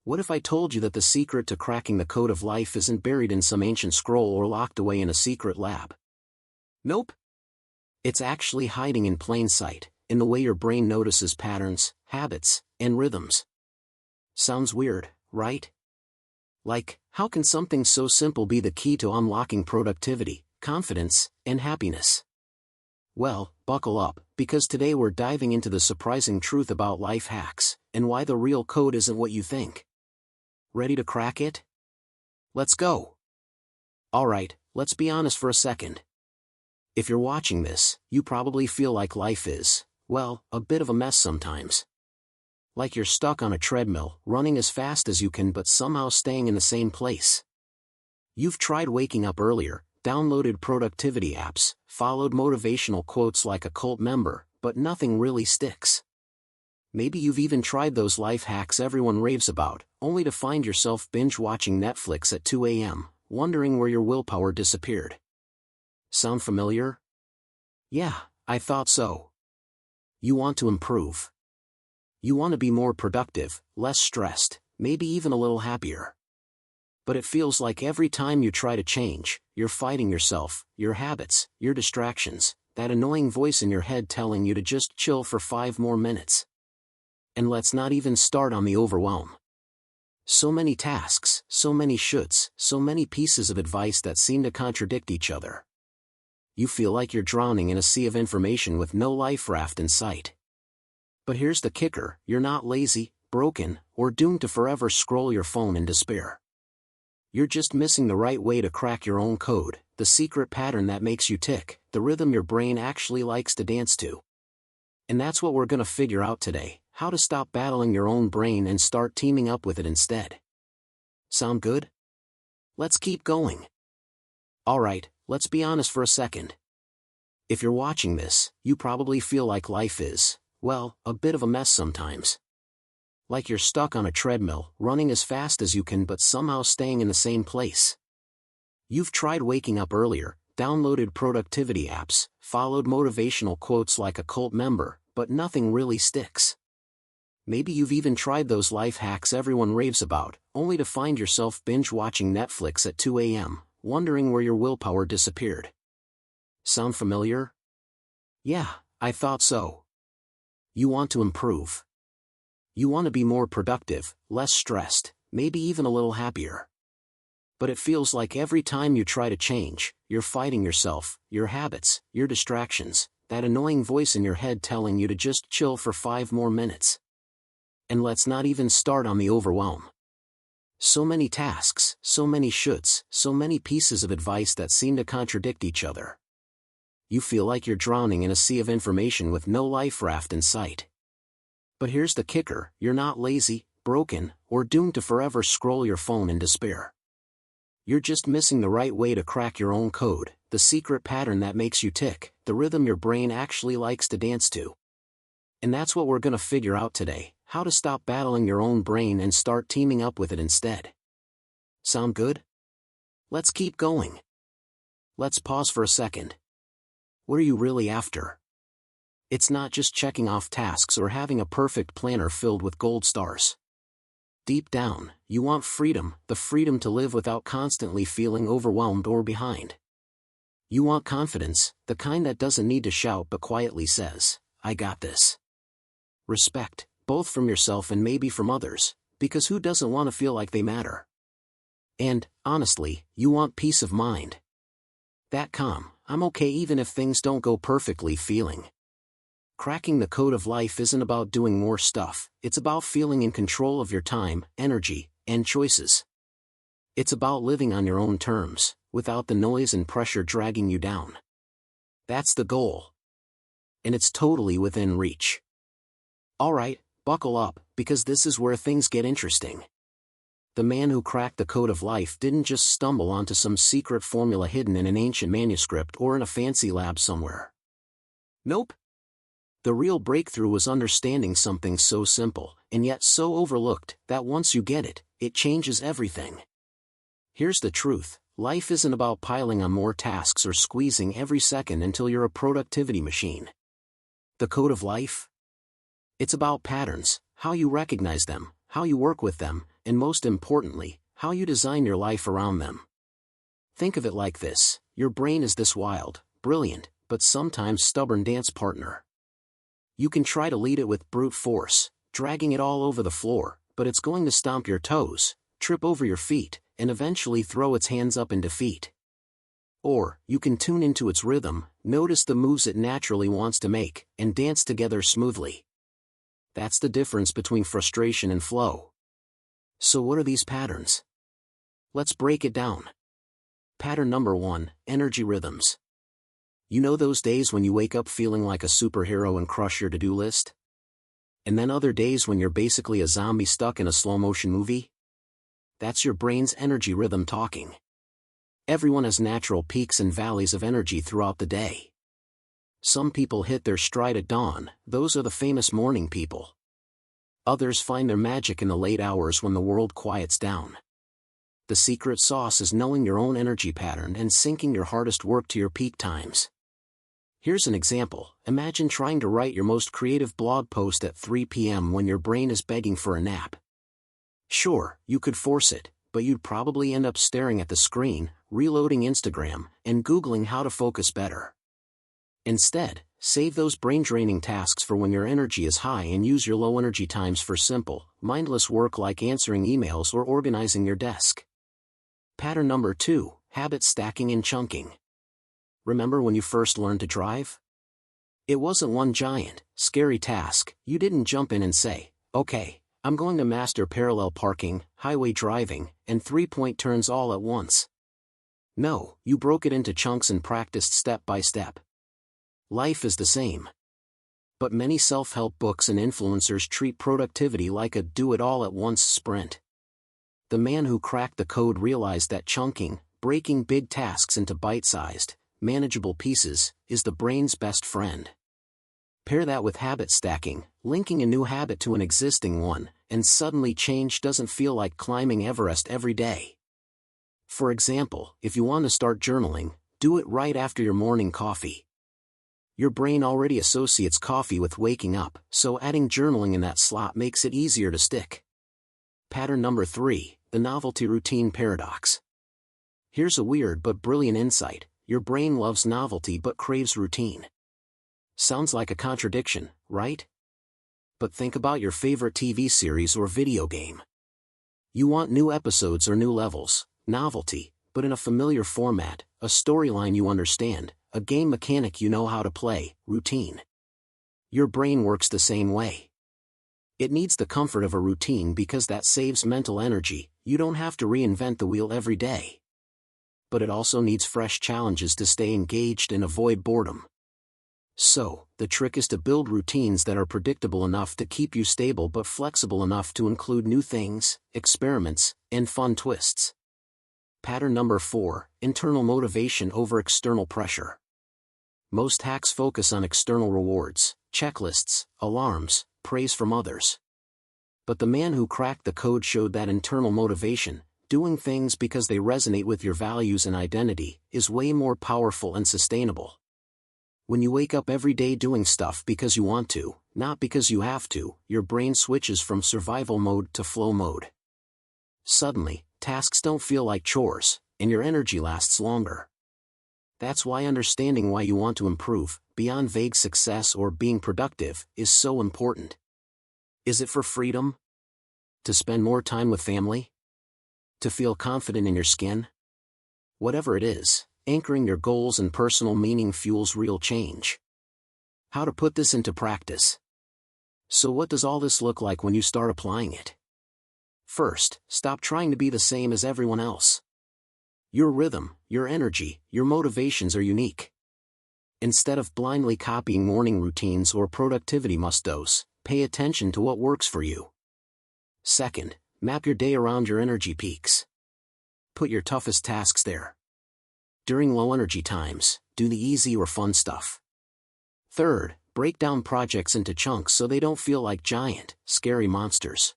What if I told you that the secret to cracking the code of life isn't buried in some ancient scroll or locked away in a secret lab? Nope. It's actually hiding in plain sight, in the way your brain notices patterns, habits, and rhythms. Sounds weird, right? Like, how can something so simple be the key to unlocking productivity, confidence, and happiness? Well, buckle up, because today we're diving into the surprising truth about life hacks, and why the real code isn't what you think. Ready to crack it? Let's go! Alright, let's be honest for a second. If you're watching this, you probably feel like life is, well, a bit of a mess sometimes. Like you're stuck on a treadmill, running as fast as you can but somehow staying in the same place. You've tried waking up earlier, downloaded productivity apps, followed motivational quotes like a cult member, but nothing really sticks. Maybe you've even tried those life hacks everyone raves about, only to find yourself binge-watching Netflix at 2 a.m., wondering where your willpower disappeared. Sound familiar? Yeah, I thought so. You want to improve. You want to be more productive, less stressed, maybe even a little happier. But it feels like every time you try to change, you're fighting yourself, your habits, your distractions, that annoying voice in your head telling you to just chill for 5 more minutes. And let's not even start on the overwhelm. So many tasks, so many shoulds, so many pieces of advice that seem to contradict each other. You feel like you're drowning in a sea of information with no life raft in sight. But here's the kicker, you're not lazy, broken, or doomed to forever scroll your phone in despair. You're just missing the right way to crack your own code, the secret pattern that makes you tick, the rhythm your brain actually likes to dance to. And that's what we're gonna figure out today, how to stop battling your own brain and start teaming up with it instead. Sound good? Let's keep going. Alright, let's be honest for a second. If you're watching this, you probably feel like life is, well, a bit of a mess sometimes. Like you're stuck on a treadmill, running as fast as you can but somehow staying in the same place. You've tried waking up earlier, downloaded productivity apps, followed motivational quotes like a cult member, but nothing really sticks. Maybe you've even tried those life hacks everyone raves about, only to find yourself binge-watching Netflix at 2 a.m., wondering where your willpower disappeared. Sound familiar? Yeah, I thought so. You want to improve. You want to be more productive, less stressed, maybe even a little happier. But it feels like every time you try to change, you're fighting yourself, your habits, your distractions, that annoying voice in your head telling you to just chill for 5 more minutes. And let's not even start on the overwhelm. So many tasks, so many shoulds, so many pieces of advice that seem to contradict each other. You feel like you're drowning in a sea of information with no life raft in sight. But here's the kicker, you're not lazy, broken, or doomed to forever scroll your phone in despair. You're just missing the right way to crack your own code, the secret pattern that makes you tick, the rhythm your brain actually likes to dance to. And that's what we're gonna figure out today, how to stop battling your own brain and start teaming up with it instead. Sound good? Let's keep going. Let's pause for a second. What are you really after? It's not just checking off tasks or having a perfect planner filled with gold stars. Deep down, you want freedom, the freedom to live without constantly feeling overwhelmed or behind. You want confidence, the kind that doesn't need to shout but quietly says, I got this. Respect, both from yourself and maybe from others, because who doesn't want to feel like they matter? And, honestly, you want peace of mind. That calm, I'm okay even if things don't go perfectly feeling. Cracking the code of life isn't about doing more stuff, it's about feeling in control of your time, energy, and choices. It's about living on your own terms, without the noise and pressure dragging you down. That's the goal. And it's totally within reach. Alright, buckle up, because this is where things get interesting. The man who cracked the code of life didn't just stumble onto some secret formula hidden in an ancient manuscript or in a fancy lab somewhere. Nope. The real breakthrough was understanding something so simple, and yet so overlooked, that once you get it, it changes everything. Here's the truth, life isn't about piling on more tasks or squeezing every second until you're a productivity machine. The code of life? It's about patterns, how you recognize them, how you work with them, and most importantly, how you design your life around them. Think of it like this: your brain is this wild, brilliant, but sometimes stubborn dance partner. You can try to lead it with brute force, dragging it all over the floor, but it's going to stomp your toes, trip over your feet, and eventually throw its hands up in defeat. Or, you can tune into its rhythm, notice the moves it naturally wants to make, and dance together smoothly. That's the difference between frustration and flow. So what are these patterns? Let's break it down. Pattern number 1, energy rhythms. You know those days when you wake up feeling like a superhero and crush your to-do list? And then other days when you're basically a zombie stuck in a slow-motion movie? That's your brain's energy rhythm talking. Everyone has natural peaks and valleys of energy throughout the day. Some people hit their stride at dawn, those are the famous morning people. Others find their magic in the late hours when the world quiets down. The secret sauce is knowing your own energy pattern and syncing your hardest work to your peak times. Here's an example: imagine trying to write your most creative blog post at 3 p.m. when your brain is begging for a nap. Sure, you could force it, but you'd probably end up staring at the screen, reloading Instagram, and Googling how to focus better. Instead, save those brain-draining tasks for when your energy is high and use your low-energy times for simple, mindless work like answering emails or organizing your desk. Pattern number 2, habit stacking and chunking. Remember when you first learned to drive? It wasn't one giant, scary task. You didn't jump in and say, "Okay, I'm going to master parallel parking, highway driving, and three-point turns all at once." No, you broke it into chunks and practiced step by step. Life is the same. But many self-help books and influencers treat productivity like a do-it-all-at-once sprint. The man who cracked the code realized that chunking, breaking big tasks into bite-sized, manageable pieces, is the brain's best friend. Pair that with habit stacking, linking a new habit to an existing one, and suddenly change doesn't feel like climbing Everest every day. For example, if you want to start journaling, do it right after your morning coffee. Your brain already associates coffee with waking up, so adding journaling in that slot makes it easier to stick. Pattern number 3, the novelty routine paradox. Here's a weird but brilliant insight: your brain loves novelty but craves routine. Sounds like a contradiction, right? But think about your favorite TV series or video game. You want new episodes or new levels, novelty, but in a familiar format, a storyline you understand, a game mechanic you know how to play, routine. Your brain works the same way. It needs the comfort of a routine because that saves mental energy. You don't have to reinvent the wheel every day. But it also needs fresh challenges to stay engaged and avoid boredom. So, the trick is to build routines that are predictable enough to keep you stable but flexible enough to include new things, experiments, and fun twists. Pattern number 4, internal motivation over external pressure. Most hacks focus on external rewards, checklists, alarms, praise from others. But the man who cracked the code showed that internal motivation, doing things because they resonate with your values and identity, is way more powerful and sustainable. When you wake up every day doing stuff because you want to, not because you have to, your brain switches from survival mode to flow mode. Suddenly, tasks don't feel like chores, and your energy lasts longer. That's why understanding why you want to improve, beyond vague success or being productive, is so important. Is it for freedom? To spend more time with family? To feel confident in your skin? Whatever it is, anchoring your goals and personal meaning fuels real change. How to put this into practice? So what does all this look like when you start applying it? First, stop trying to be the same as everyone else. Your rhythm, your energy, your motivations are unique. Instead of blindly copying morning routines or productivity must-dos, pay attention to what works for you. Second, map your day around your energy peaks. Put your toughest tasks there. During low energy times, do the easy or fun stuff. Third, break down projects into chunks so they don't feel like giant, scary monsters.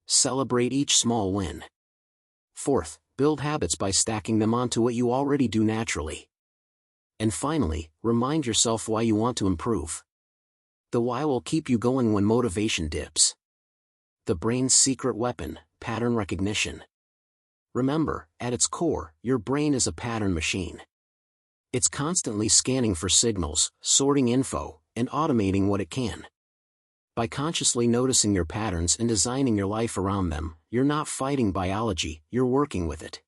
Celebrate each small win. Fourth, build habits by stacking them onto what you already do naturally. And finally, remind yourself why you want to improve. The why will keep you going when motivation dips. The brain's secret weapon, pattern recognition. Remember, at its core, your brain is a pattern machine. It's constantly scanning for signals, sorting info, and automating what it can. By consciously noticing your patterns and designing your life around them, you're not fighting biology, you're working with it.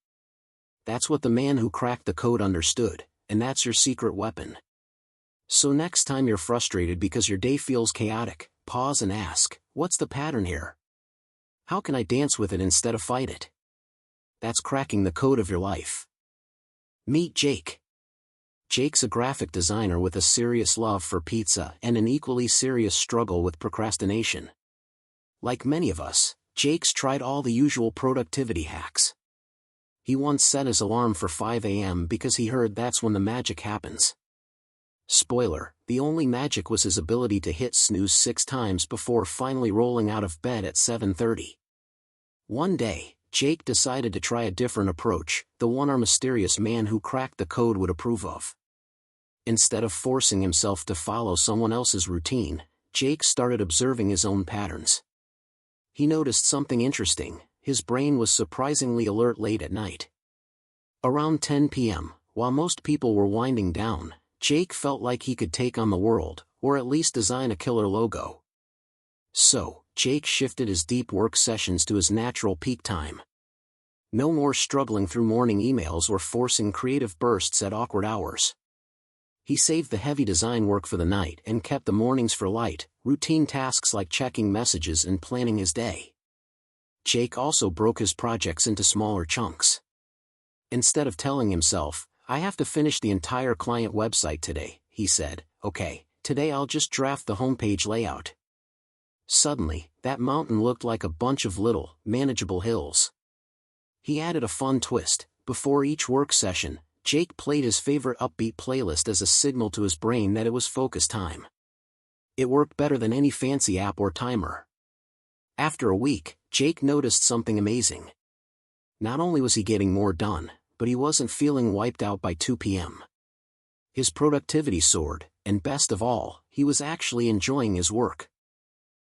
That's what the man who cracked the code understood, and that's your secret weapon. So next time you're frustrated because your day feels chaotic, pause and ask, what's the pattern here? How can I dance with it instead of fight it? That's cracking the code of your life. Meet Jake. Jake's a graphic designer with a serious love for pizza and an equally serious struggle with procrastination. Like many of us, Jake's tried all the usual productivity hacks. He once set his alarm for 5 a.m. because he heard that's when the magic happens. Spoiler, the only magic was his ability to hit snooze 6 times before finally rolling out of bed at 7:30. One day, Jake decided to try a different approach, the one our mysterious man who cracked the code would approve of. Instead of forcing himself to follow someone else's routine, Jake started observing his own patterns. He noticed something interesting: his brain was surprisingly alert late at night. Around 10 p.m., while most people were winding down, Jake felt like he could take on the world, or at least design a killer logo. So, Jake shifted his deep work sessions to his natural peak time. No more struggling through morning emails or forcing creative bursts at awkward hours. He saved the heavy design work for the night and kept the mornings for light, routine tasks like checking messages and planning his day. Jake also broke his projects into smaller chunks. Instead of telling himself, I have to finish the entire client website today, he said, okay, today I'll just draft the homepage layout. Suddenly, that mountain looked like a bunch of little, manageable hills. He added a fun twist. Before each work session, Jake played his favorite upbeat playlist as a signal to his brain that it was focus time. It worked better than any fancy app or timer. After a week, Jake noticed something amazing. Not only was he getting more done, but he wasn't feeling wiped out by 2 p.m. His productivity soared, and best of all, he was actually enjoying his work.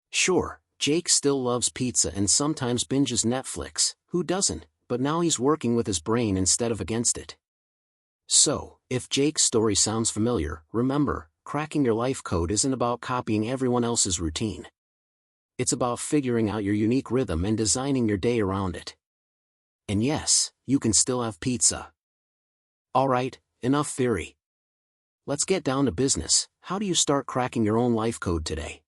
Sure, Jake still loves pizza and sometimes binges Netflix, who doesn't, but now he's working with his brain instead of against it. So, if Jake's story sounds familiar, remember, cracking your life code isn't about copying everyone else's routine. It's about figuring out your unique rhythm and designing your day around it. And yes, you can still have pizza. Alright, enough theory. Let's get down to business. How do you start cracking your own life code today?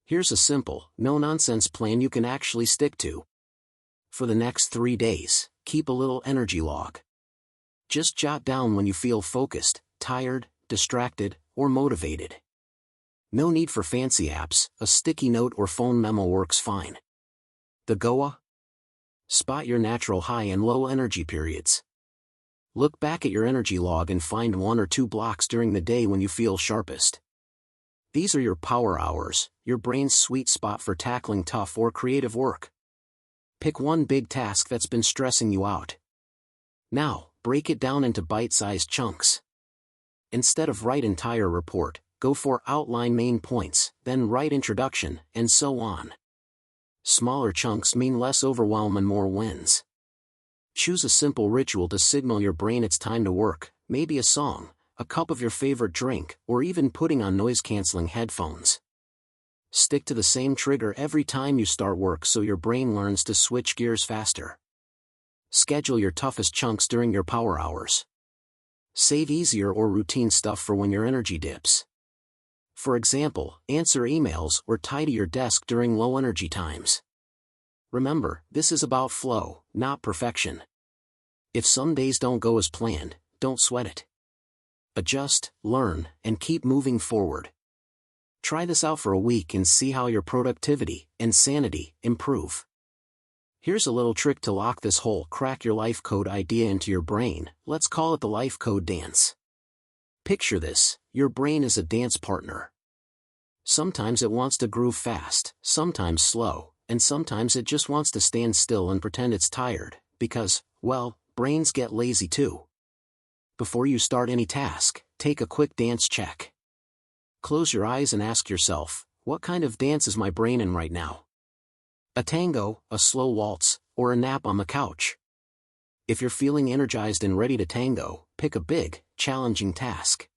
Here's a simple, no-nonsense plan you can actually stick to. For the next 3 days, keep a little energy log. Just jot down when you feel focused, tired, distracted, or motivated. No need for fancy apps, a sticky note or phone memo works fine. The Goa? Spot your natural high and low energy periods. Look back at your energy log and find 1 or 2 blocks during the day when you feel sharpest. These are your power hours, your brain's sweet spot for tackling tough or creative work. Pick one big task that's been stressing you out. Now, break it down into bite-sized chunks. Instead of write entire report, go for outline main points, then write introduction, and so on. Smaller chunks mean less overwhelm and more wins. Choose a simple ritual to signal your brain it's time to work, maybe a song, a cup of your favorite drink, or even putting on noise-canceling headphones. Stick to the same trigger every time you start work so your brain learns to switch gears faster. Schedule your toughest chunks during your power hours. Save easier or routine stuff for when your energy dips. For example, answer emails or tidy your desk during low energy times. Remember, this is about flow, not perfection. If some days don't go as planned, don't sweat it. Adjust, learn, and keep moving forward. Try this out for a week and see how your productivity and sanity improve. Here's a little trick to lock this whole crack your life code idea into your brain. Let's call it the life code dance. Picture this: your brain is a dance partner. Sometimes it wants to groove fast, sometimes slow, and sometimes it just wants to stand still and pretend it's tired, because, well, brains get lazy too. Before you start any task, take a quick dance check. Close your eyes and ask yourself, what kind of dance is my brain in right now? A tango, a slow waltz, or a nap on the couch. If you're feeling energized and ready to tango, pick a big, challenging task.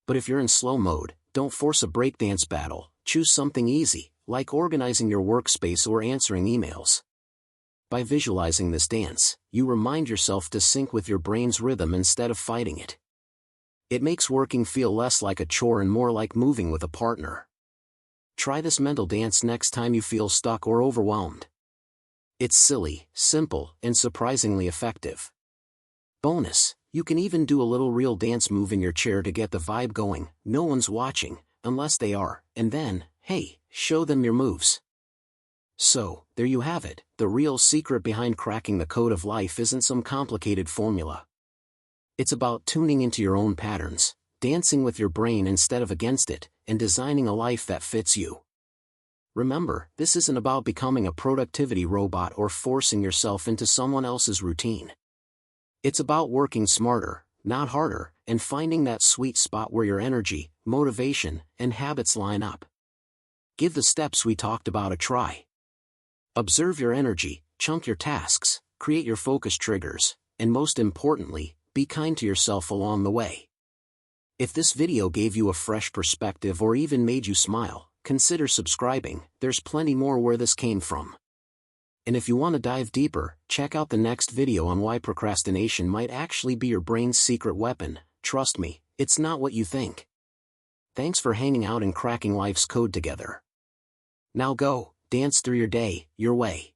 But if you're in slow mode, don't force a breakdance battle, choose something easy, like organizing your workspace or answering emails. By visualizing this dance, you remind yourself to sync with your brain's rhythm instead of fighting it. It makes working feel less like a chore and more like moving with a partner. Try this mental dance next time you feel stuck or overwhelmed. It's silly, simple, and surprisingly effective. Bonus, you can even do a little real dance move in your chair to get the vibe going. No one's watching, unless they are, and then, hey, show them your moves. So, there you have it. The real secret behind cracking the code of life isn't some complicated formula. It's about tuning into your own patterns, dancing with your brain instead of against it, and designing a life that fits you. Remember, this isn't about becoming a productivity robot or forcing yourself into someone else's routine. It's about working smarter, not harder, and finding that sweet spot where your energy, motivation, and habits line up. Give the steps we talked about a try. Observe your energy, chunk your tasks, create your focus triggers, and most importantly, be kind to yourself along the way. If this video gave you a fresh perspective or even made you smile, consider subscribing. There's plenty more where this came from. And if you want to dive deeper, check out the next video on why procrastination might actually be your brain's secret weapon. Trust me, it's not what you think. Thanks for hanging out and cracking life's code together. Now go, dance through your day, your way.